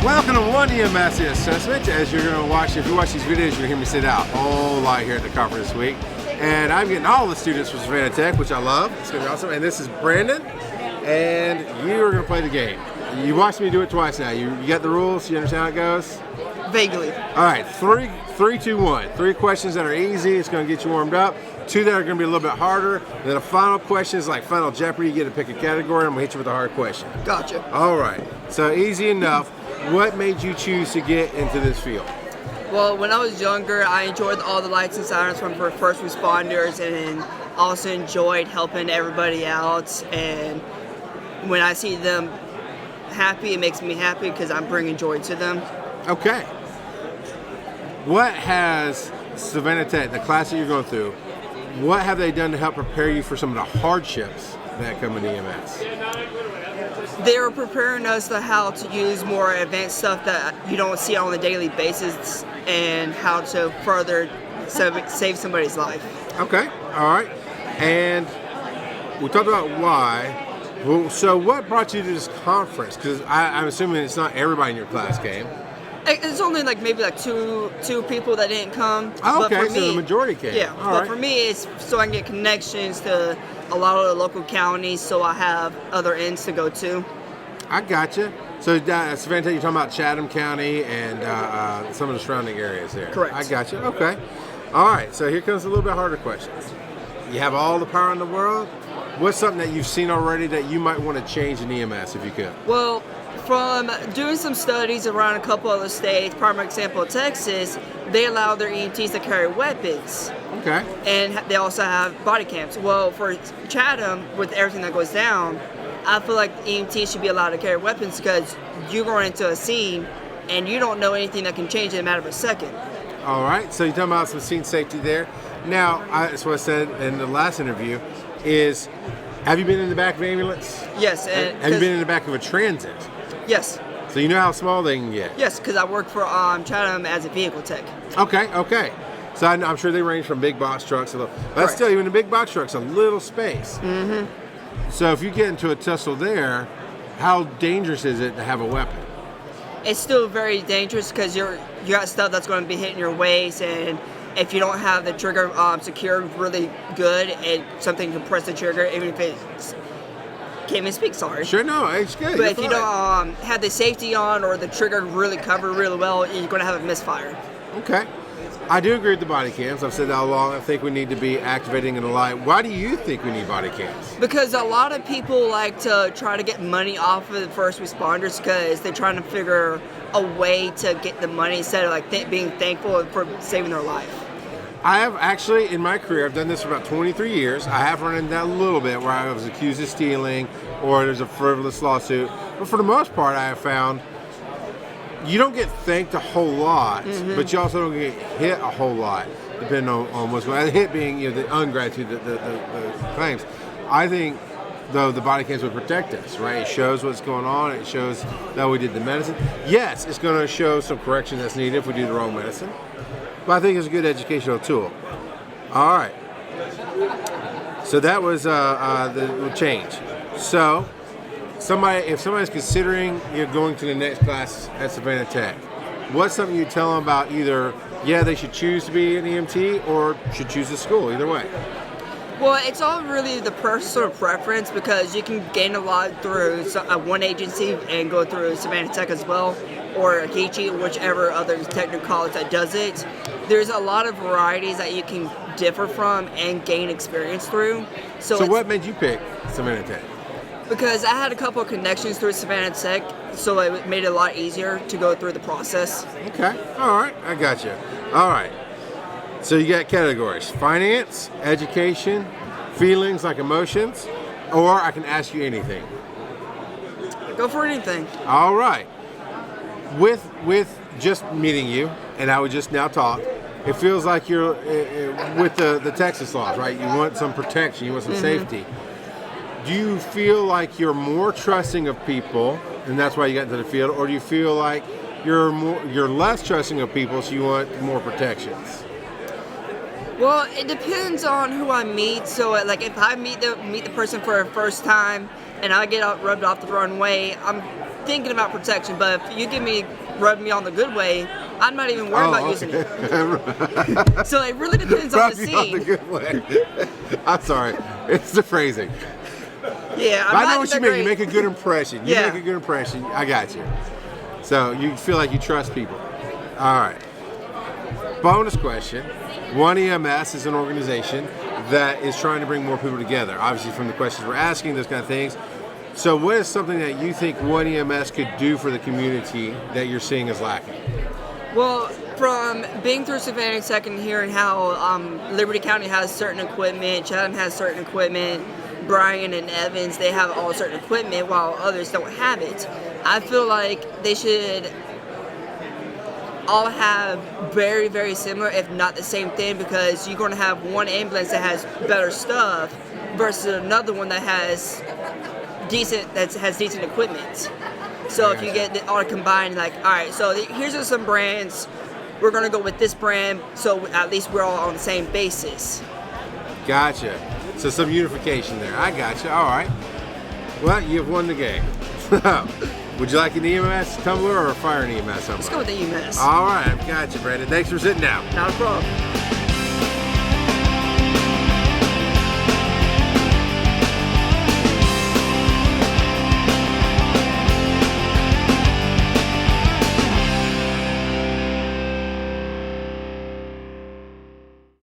Welcome to One EMS Assessment. As you're going to watch, if you watch these videos, you're going to hear me sit out a whole lot here at the conference this week. And I'm getting all the students from Savannah Tech, which I love. It's going to be awesome. And this is Brandon, and you are going to play the game. You watched me do it twice now. You got the rules? You understand how it goes? Vaguely. All right, three, two, one. 3 questions that are easy. It's going to get you warmed up. 2 that are going to be a little bit harder. And then a final question is like Final Jeopardy. You get to pick a category. I'm going to hit you with a hard question. Gotcha. All right. So easy enough. What made you choose to get into this field? Well, when I was younger, I enjoyed all the lights and sirens from first responders, and also enjoyed helping everybody out. And when I see them happy, it makes me happy because I'm bringing joy to them. Okay. What has Savannah Tech, the class that you're going through, what have they done to help prepare you for some of the hardships that come in EMS? They were preparing us to how to use more advanced stuff that you don't see on a daily basis, and how to further save somebody's life. Okay, all right. And we talked about why. Well, so what brought you to this conference? Because I'm assuming it's not everybody in your class came. It's only maybe two people that didn't come. Oh, okay, but for so me, the majority came. Yeah, all but right. for me, it's so I can get connections to a lot of the local counties, so I have other ends to go to. I gotcha. So Savannah Tech, you're talking about Chatham County and some of the surrounding areas there. Correct. I gotcha. Okay. All right. So here comes a little bit harder questions. You have all the power in the world. What's something that you've seen already that you might want to change in EMS if you could? Well, from doing some studies around a couple other states, primary example Texas, they allow their EMTs to carry weapons. Okay. And they also have body cams. Well, for Chatham, with everything that goes down, I feel like EMTs should be allowed to carry weapons because you're going into a scene and you don't know anything that can change in a matter of a second. All right. So you're talking about some scene safety there. Now, that's what I said in the last interview is, have you been in the back of an ambulance? Yes. Have you been in the back of a transit? Yes. So you know how small they can get? Yes, because I work for Chatham as a vehicle tech. Okay. So I'm sure they range from big box trucks a little. That's still, even the big box trucks, a little space. Mm-hmm. So if you get into a tussle there, how dangerous is it to have a weapon? It's still very dangerous because you got stuff that's going to be hitting your waist, and if you don't have the trigger secured really good, something can press the trigger, even if it's can't even speak. Sorry. Sure, no, it's good. But if you don't have the safety on or the trigger really covered really well, you're going to have a misfire. Okay. I do agree with the body cams. I've said that all along. I think we need to be activating in the light. Why do you think we need body cams? Because a lot of people like to try to get money off of the first responders because they're trying to figure a way to get the money instead of being thankful for saving their life. I have actually, in my career, I've done this for about 23 years. I have run into that a little bit where I was accused of stealing or there's a frivolous lawsuit. But for the most part, I have found you don't get thanked a whole lot, but you also don't get hit a whole lot, depending on what's going on. The hit being the ungratitude, the claims. I think, though, the body cams would protect us, right? It shows what's going on. It shows that we did the medicine. Yes, it's going to show some correction that's needed if we do the wrong medicine. But I think it's a good educational tool. All right. So that was the change. So if somebody's considering going to the next class at Savannah Tech, what's something you tell them about either, they should choose to be an EMT or should choose a school, either way? Well, it's all really the personal preference because you can gain a lot through one agency and go through Savannah Tech as well, or Geechee, whichever other technical college that does it. There's a lot of varieties that you can differ from and gain experience through. So what made you pick Savannah Tech? Because I had a couple of connections through Savannah Tech, so it made it a lot easier to go through the process. Okay, all right, I got you. All right, so you got categories: finance, education, feelings like emotions, or I can ask you anything. Go for anything. All right. With just meeting you, and I would just now talk, it feels like you're with the Texas laws, right? You want some protection, you want some safety. Do you feel like you're more trusting of people, and that's why you got into the field, or do you feel like you're less trusting of people, so you want more protections? Well, it depends on who I meet. So, if I meet the person for the first time, and I get rubbed off the wrong way, I'm thinking about protection, but if you rub me on the good way, I'm not even worried about using it. So it really depends on the scene. On the good way. I'm sorry, it's the phrasing. Yeah, I know what you mean. You make a good impression. You Yeah. make a good impression. I got you. So you feel like you trust people. All right. Bonus question. One EMS is an organization that is trying to bring more people together. Obviously, from the questions we're asking, those kind of things. So what is something that you think One EMS could do for the community that you're seeing is lacking? Well, from being through Savannah Tech and hearing how Liberty County has certain equipment, Chatham has certain equipment, Bryan and Evans, they have all certain equipment while others don't have it. I feel like they should all have very, very similar, if not the same thing, because you're going to have one ambulance that has better stuff versus another one that has decent equipment. So if you get it all combined, like, all right, so here's some brands, we're going to go with this brand, so at least we're all on the same basis. Gotcha. So some unification there. I gotcha. All right. Well, you've won the game. Would you like an EMS tumbler or a fire and EMS tumbler? Let's go with the EMS. All right. I've got you, Brandon. Thanks for sitting down. Not a problem.